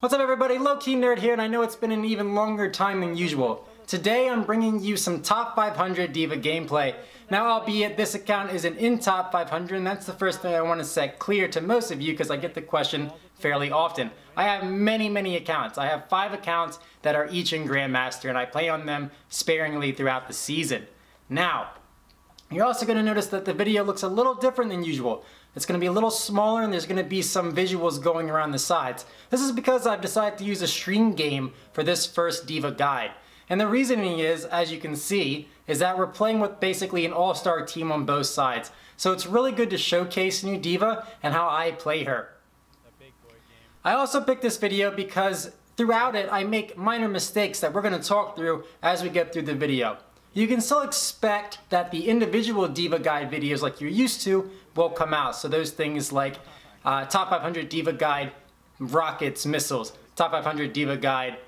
What's up everybody, LowKeyNerd here, and I know it's been an even longer time than usual. Today I'm bringing you some top 500 D.Va gameplay. Now albeit this account isn't in top 500, and that's the first thing I want to set clear to most of you because I get the question fairly often. I have many accounts. I have 5 accounts that are each in Grandmaster and I play on them sparingly throughout the season. Now, you're also going to notice that the video looks a little different than usual. It's going to be a little smaller and there's going to be some visuals going around the sides. This is because I've decided to use a stream game for this first D.Va guide. And the reasoning is, as you can see, is that we're playing with basically an all-star team on both sides. So it's really good to showcase new D.Va and how I play her. I also picked this video because throughout it I make minor mistakes that we're going to talk through as we get through the video. You can still expect that the individual D.Va guide videos like you're used to will come out. So those things like top 500 D.Va guide rockets, missiles, top 500 D.Va guide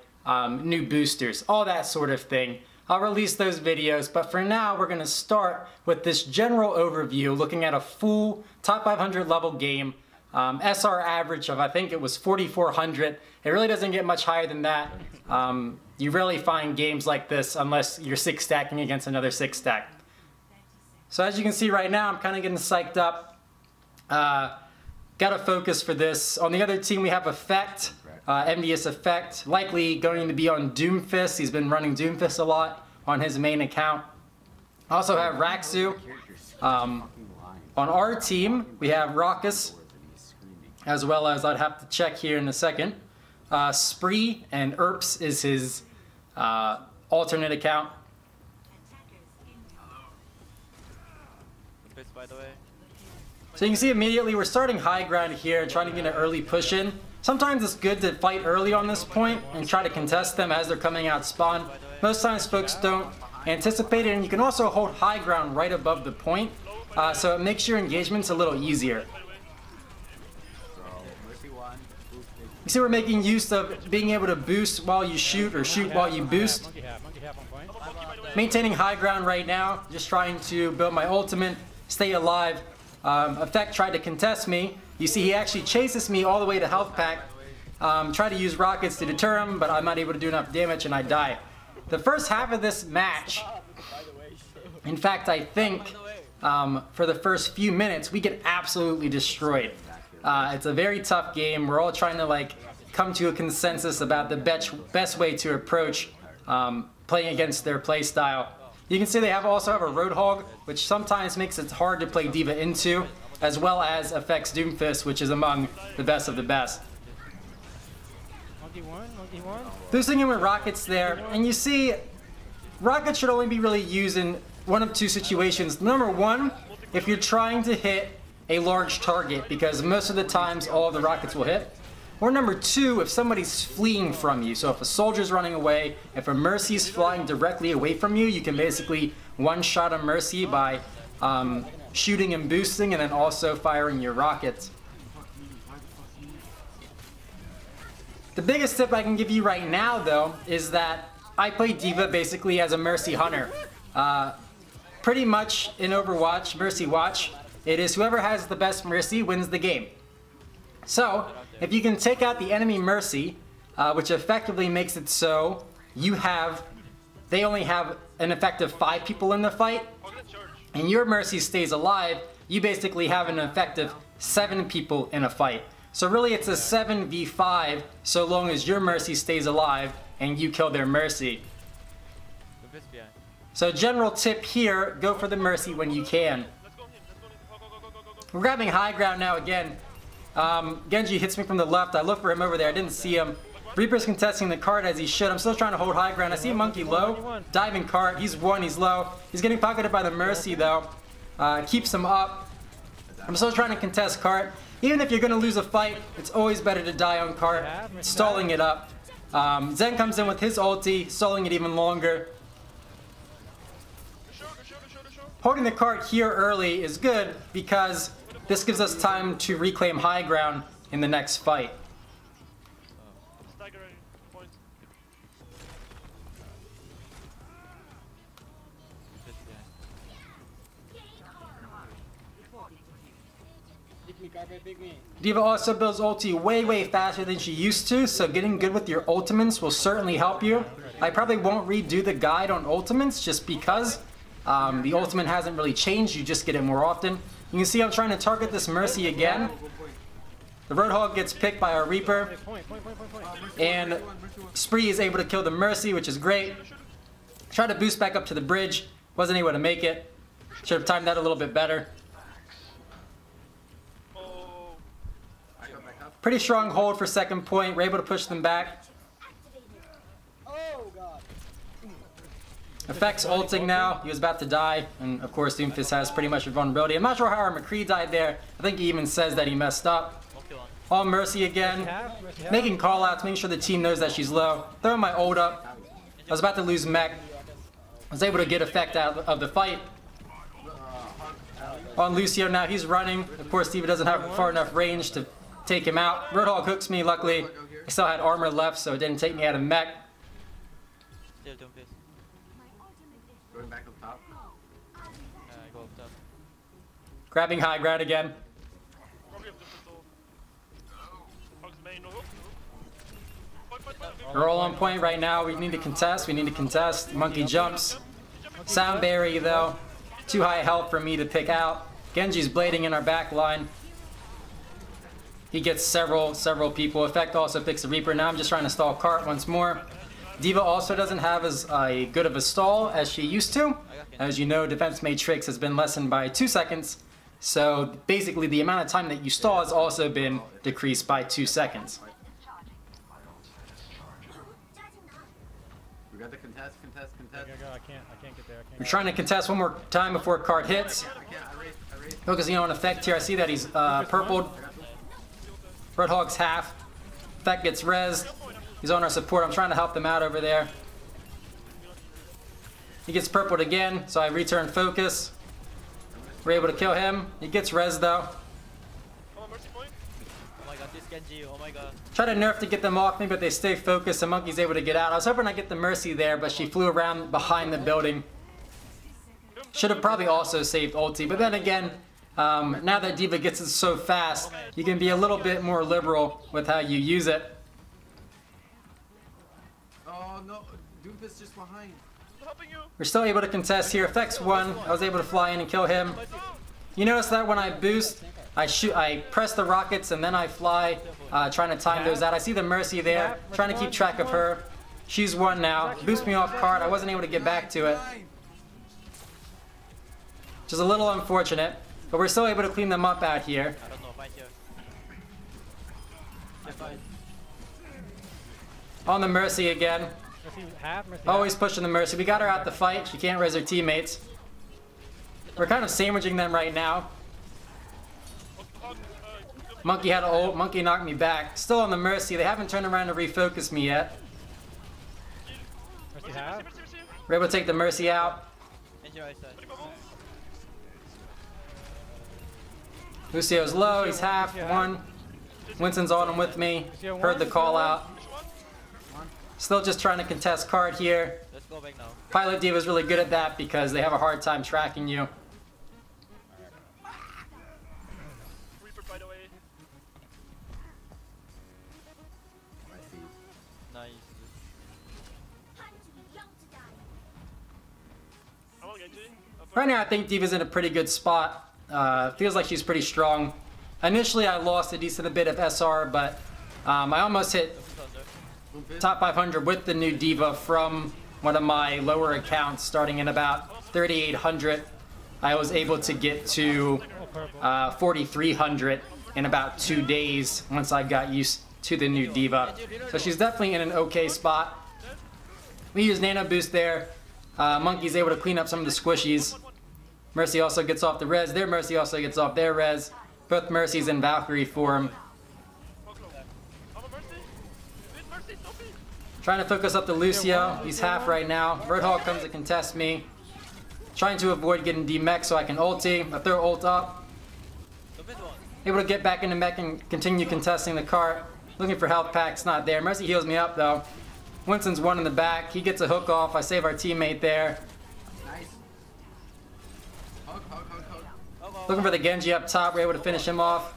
new boosters, all that sort of thing. I'll release those videos, but for now we're going to start with this general overview looking at a full top 500 level game. SR average of I think it was 4,400. It really doesn't get much higher than that. You rarely find games like this unless you're 6-stacking against another 6-stack. So as you can see right now, I'm kind of getting psyched up. Gotta focus for this. On the other team we have Effect, Envious Effect, likely going to be on Doomfist. He's been running Doomfist a lot on his main account. Also have Wraxu. On our team we have Rawkus, as well as I'd have to check here in a second. Spree and Erps is his alternate account. So you can see immediately we're starting high ground here, trying to get an early push in. Sometimes it's good to fight early on this point and try to contest them as they're coming out spawn. Most times folks don't anticipate it, and you can also hold high ground right above the point, so it makes your engagements a little easier. You see we're making use of being able to boost while you shoot or shoot while you boost. Maintaining high ground right now, just trying to build my ultimate, stay alive. Effect tried to contest me. You see he actually chases me all the way to health pack. Tried to use rockets to deter him, but I'm not able to do enough damage and I die. The first half of this match, in fact I think for the first few minutes we get absolutely destroyed. It's a very tough game. We're all trying to come to a consensus about the best way to approach playing against their play style. You can see they also have a Roadhog, which sometimes makes it hard to play D.Va into, as well as Effect's Doomfist, which is among the best of the best. Boosting in with rockets there, and you see rockets should only be really used in one of two situations. Number one, if you're trying to hit a large target, because most of the times all of the rockets will hit. Or number two, if somebody's fleeing from you. So if a soldier's running away, if a Mercy's flying directly away from you, you can basically one-shot a Mercy by shooting and boosting and then also firing your rockets. The biggest tip I can give you right now though is that I play D.Va basically as a Mercy hunter. Pretty much in Overwatch, Mercy Watch, it is whoever has the best Mercy wins the game. So, if you can take out the enemy Mercy, which effectively makes it so they only have an effective 5 people in the fight, and your Mercy stays alive, you basically have an effective 7 people in a fight. So really it's a 7v5 so long as your Mercy stays alive and you kill their Mercy. So general tip here, go for the Mercy when you can. We're grabbing high ground now again. Genji hits me from the left. I look for him over there. I didn't see him. Reaper's contesting the cart as he should. I'm still trying to hold high ground. I see Monkey low. Diving cart. He's he's low. He's getting pocketed by the Mercy though. Keeps him up. I'm still trying to contest cart. Even if you're going to lose a fight, it's always better to die on cart. Stalling it up. Zen comes in with his ulti, stalling it even longer. Holding the cart here early is good because this gives us time to reclaim high ground in the next fight. D.Va also builds ulti way faster than she used to, so getting good with your ultimates will certainly help you. I probably won't redo the guide on ultimates just because the ultimate hasn't really changed, you just get it more often. You can see I'm trying to target this Mercy again. The Roadhog gets picked by our Reaper, and Spree is able to kill the Mercy, which is great. Tried to boost back up to the bridge, wasn't able to make it. Should have timed that a little bit better. Pretty strong hold for second point. We're able to push them back. Effects ulting now. He was about to die, and of course Doomfist has pretty much a vulnerability. I'm not sure how our McCree died there. I think he even says that he messed up. All Mercy again. Making callouts, making sure the team knows that she's low. Throwing my ult up. I was about to lose mech. I was able to get effect out of the fight. On Lucio now, he's running. Of course, D.Va doesn't have far enough range to take him out. Roadhog hooks me, luckily. I still had armor left, so it didn't take me out of mech. Going back up top. Go up top. Grabbing high ground again. We're all on point right now. We need to contest. We need to contest. Monkey jumps. Sound Berry, though. Too high health for me to pick out. Genji's blading in our back line. He gets several people. Effect also picks the Reaper. Now I'm just trying to stall Carpe once more. D.Va also doesn't have as good of a stall as she used to. As you know, Defense Matrix has been lessened by 2 seconds. So basically the amount of time that you stall has also been decreased by 2 seconds. We got the contest. I can't get there. We're trying to contest one more time before card hits. I raised. Focusing on effect here. I see that he's purpled. Roadhog's half. Effect gets rezzed. He's on our support. I'm trying to help them out over there. He gets purpled again, so I return focus. We're able to kill him. He gets rezzed though. Oh my god, this Genji, oh my god. Try to nerf to get them off me, but they stay focused. The Monkey's able to get out. I was hoping I'd get the Mercy there, but she flew around behind the building. Should have probably also saved ulti, but then again, now that D.Va gets it so fast, you can be a little bit more liberal with how you use it. Oh no, Doomfist just behind. We're still able to contest here. Effects 1. I was able to fly in and kill him. You notice that when I boost, I press the rockets and then I fly, trying to time those out. I see the Mercy there, trying to keep track of her. She's 1 now. Boost me off card. I wasn't able to get back to it, which is a little unfortunate, but we're still able to clean them up out here. I don't know, fight here. On the Mercy again. Always pushing the Mercy. We got her out the fight. She can't res her teammates. We're kind of sandwiching them right now. Monkey had an ult. Monkey knocked me back. Still on the Mercy. They haven't turned around to refocus me yet. We're able to take the Mercy out. Lucio's low. He's half. 1. Winston's on him with me. Heard the call out. Still just trying to contest card here. Let's go back now. Pilot D.Va is really good at that because they have a hard time tracking you. Nice. Right now I think D.Va's in a pretty good spot. Feels like she's pretty strong. Initially I lost a decent bit of SR, but I almost hit top 500 with the new D.Va from one of my lower accounts starting in about 3,800. I was able to get to 4,300 in about 2 days once I got used to the new D.Va. So she's definitely in an okay spot. We use Nano Boost there. Monkey's able to clean up some of the squishies. Mercy also gets off the res. Their Mercy also gets off their res. Both Mercy's in Valkyrie form. Trying to focus up to Lucio. He's half right now. Roadhog comes to contest me. Trying to avoid getting D-mech so I can ulti. I throw ult up. Able to get back into mech and continue contesting the cart. Looking for health packs, not there. Mercy heals me up though. Winston's 1 in the back. He gets a hook off. I save our teammate there. Nice. Hug. Looking for the Genji up top. We're able to finish him off.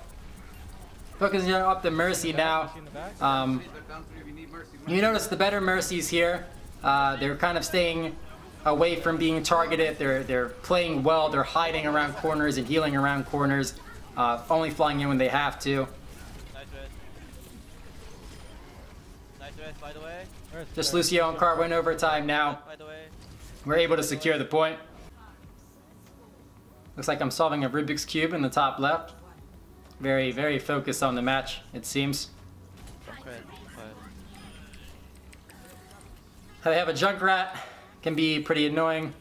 Focusing up the Mercy now. Raise down 3 if you need mercy. You notice the better Mercies here. They're kind of staying away from being targeted. They're playing well. They're hiding around corners and healing around corners. Only flying in when they have to. Nice res. Nice res, by the way. Just Lucio and Carpe went overtime now. By the way. We're able to secure the point. Looks like I'm solving a Rubik's Cube in the top left. Very, very focused on the match, it seems. How they have a Junkrat can be pretty annoying.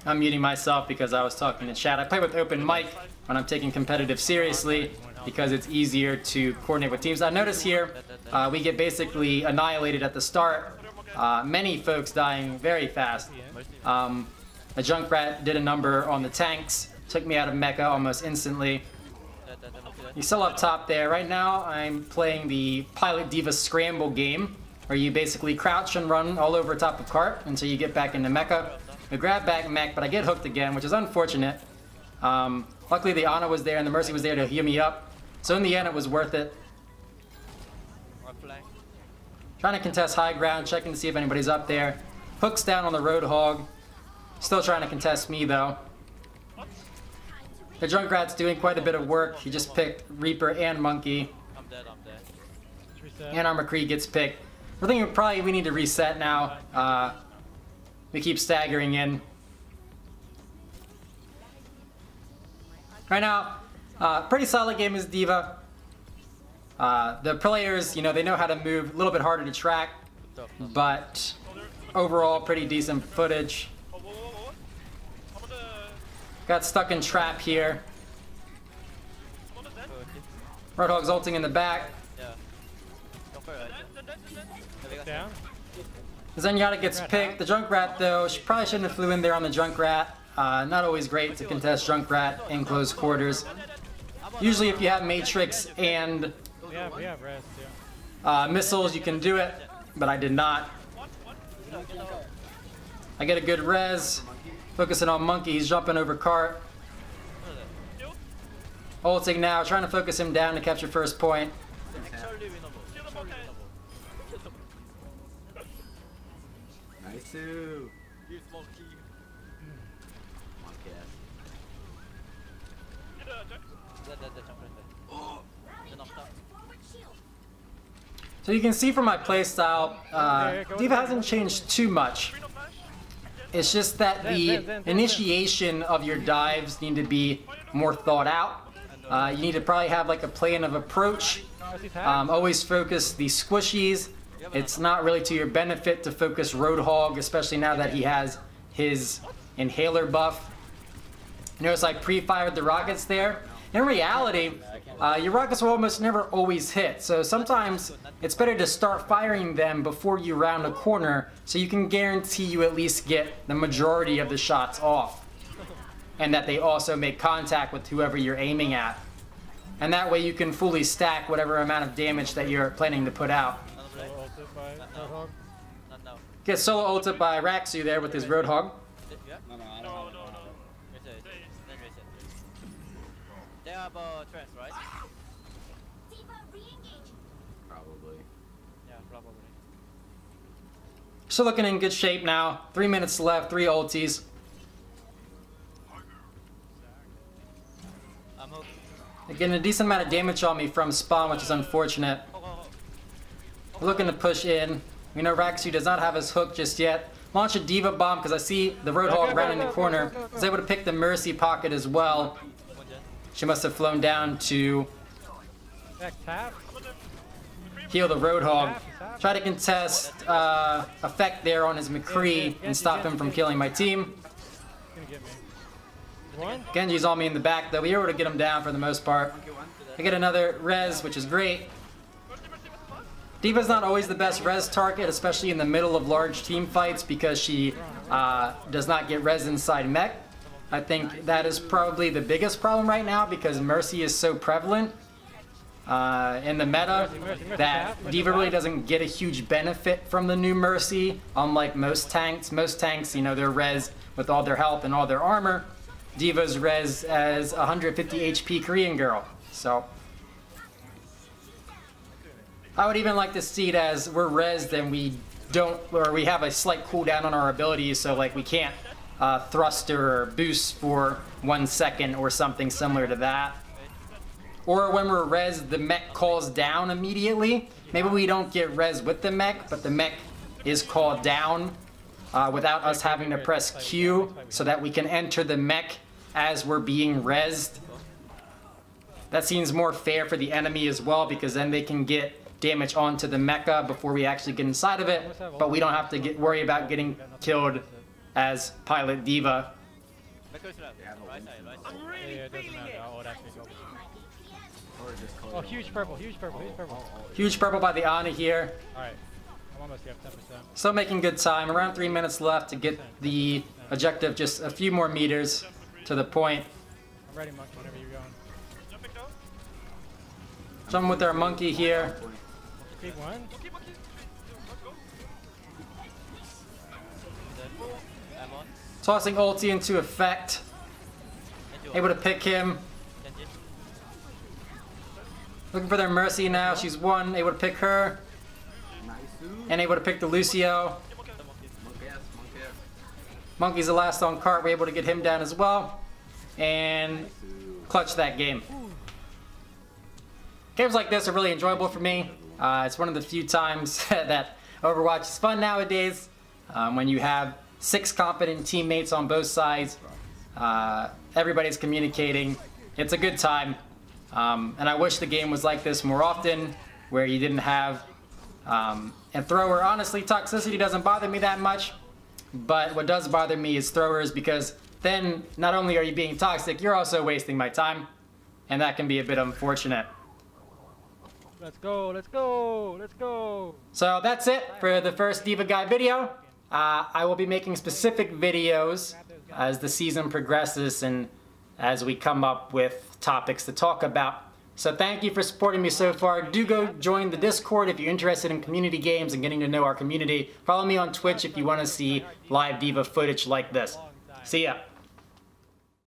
I'm muting myself because I was talking to chat. I play with open mic when I'm taking competitive seriously because it's easier to coordinate with teams. I notice here we get basically annihilated at the start. Many folks dying very fast. A Junkrat did a number on the tanks, took me out of mecha almost instantly. You still up top there. Right now I'm playing the Pilot D.Va Scramble game, where you basically crouch and run all over top of Carpe until you get back into mecha. I grab back mech, but I get hooked again, which is unfortunate. Luckily the Ana was there and the Mercy was there to heal me up. So in the end it was worth it. Trying to contest high ground, checking to see if anybody's up there. Hooks down on the Roadhog. Still trying to contest me though. The Junkrat's doing quite a bit of work. He just picked Reaper and Monkey. I'm dead. And our McCree gets picked. We're thinking probably we need to reset now. We keep staggering in. Right now, pretty solid game is D.Va. The players, you know, they know how to move a little bit harder to track, but overall pretty decent footage. Got stuck in trap here. Roadhog's ulting in the back. Down. Zenyatta gets picked. The Junkrat though, she probably shouldn't have flew in there on the Junkrat. Not always great to contest Junkrat in close quarters. Usually if you have Matrix and We have res, yeah. missiles you can do it, but I did not. I get a good res. Focusing on Monkey, he's jumping over Carpe. Ulting now, trying to focus him down to capture first point. Nice. So you can see from my playstyle, D.Va hasn't changed too much. It's just that the initiation of your dives need to be more thought out. You need to probably have like a plan of approach. Always focus the squishies. It's not really to your benefit to focus Roadhog, especially now that he has his inhaler buff. Notice I pre-fired the rockets there. In reality, your rockets will almost never always hit, so sometimes it's better to start firing them before you round a corner so you can guarantee you at least get the majority of the shots off, and that they also make contact with whoever you're aiming at. And that way you can fully stack whatever amount of damage that you're planning to put out. Get solo ulted by Wraxu there with his Roadhog. They have trends, right? Probably. Yeah, probably. Still looking in good shape now. 3 minutes left, 3 ultis. I'm hooked. They're getting a decent amount of damage on me from spawn, which is unfortunate. We're looking to push in. We know Wraxu does not have his hook just yet. Launch a D.Va bomb because I see the Roadhog rounding the corner. I was able to pick the Mercy pocket as well. She must have flown down to heal the Roadhog. Try to contest effect there on his McCree and stop him from killing my team. Genji's on me in the back though. We were able to get him down for the most part. I get another res, which is great. D.Va's not always the best res target, especially in the middle of large team fights because she does not get res inside mech. I think that is probably the biggest problem right now because Mercy is so prevalent in the meta that D.Va really doesn't get a huge benefit from the new Mercy, unlike most tanks. Most tanks, you know, they're res with all their health and all their armor. D.Va's res as 150 HP Korean girl. So I would even like to see it as we're rezzed and we don't, or we have a slight cooldown on our abilities, so like we can't thruster or boost for 1 second or something similar to that. Or when we're rezzed, the mech calls down immediately. Maybe we don't get rezzed with the mech, but the mech is called down without us having to press Q, so that we can enter the mech as we're being rezzed. That seems more fair for the enemy as well, because then they can get damage onto the mecha before we actually get inside of it, but we don't have to worry about getting killed as Pilot D.Va. Yeah, it doesn't matter. Oh, it actually goes. Oh, huge purple, huge purple, huge purple. Huge purple by the Ana here. Alright, I'm almost here, 10%. Still making good time. Around 3 minutes left to get the objective, just a few more meters to the point. I'm ready, monkey, whenever you're going. Jumping with our monkey here. Big one. Tossing ulti into effect. Able to pick him. Looking for their Mercy now. She's one. Able to pick her. And able to pick the Lucio. Monkey's the last on Carpe. We're able to get him down as well. And clutch that game. Games like this are really enjoyable for me. It's one of the few times that Overwatch is fun nowadays. When you have 6 competent teammates on both sides. Everybody's communicating. It's a good time. And I wish the game was like this more often, where you didn't have and thrower. Honestly, toxicity doesn't bother me that much, but what does bother me is throwers, because then not only are you being toxic, you're also wasting my time, and that can be a bit unfortunate. Let's go, let's go, let's go. So that's it for the first D.Va Guide video. I will be making specific videos as the season progresses and as we come up with topics to talk about. So thank you for supporting me so far. Do go join the Discord if you're interested in community games and getting to know our community. Follow me on Twitch if you want to see live D.Va footage like this. See ya.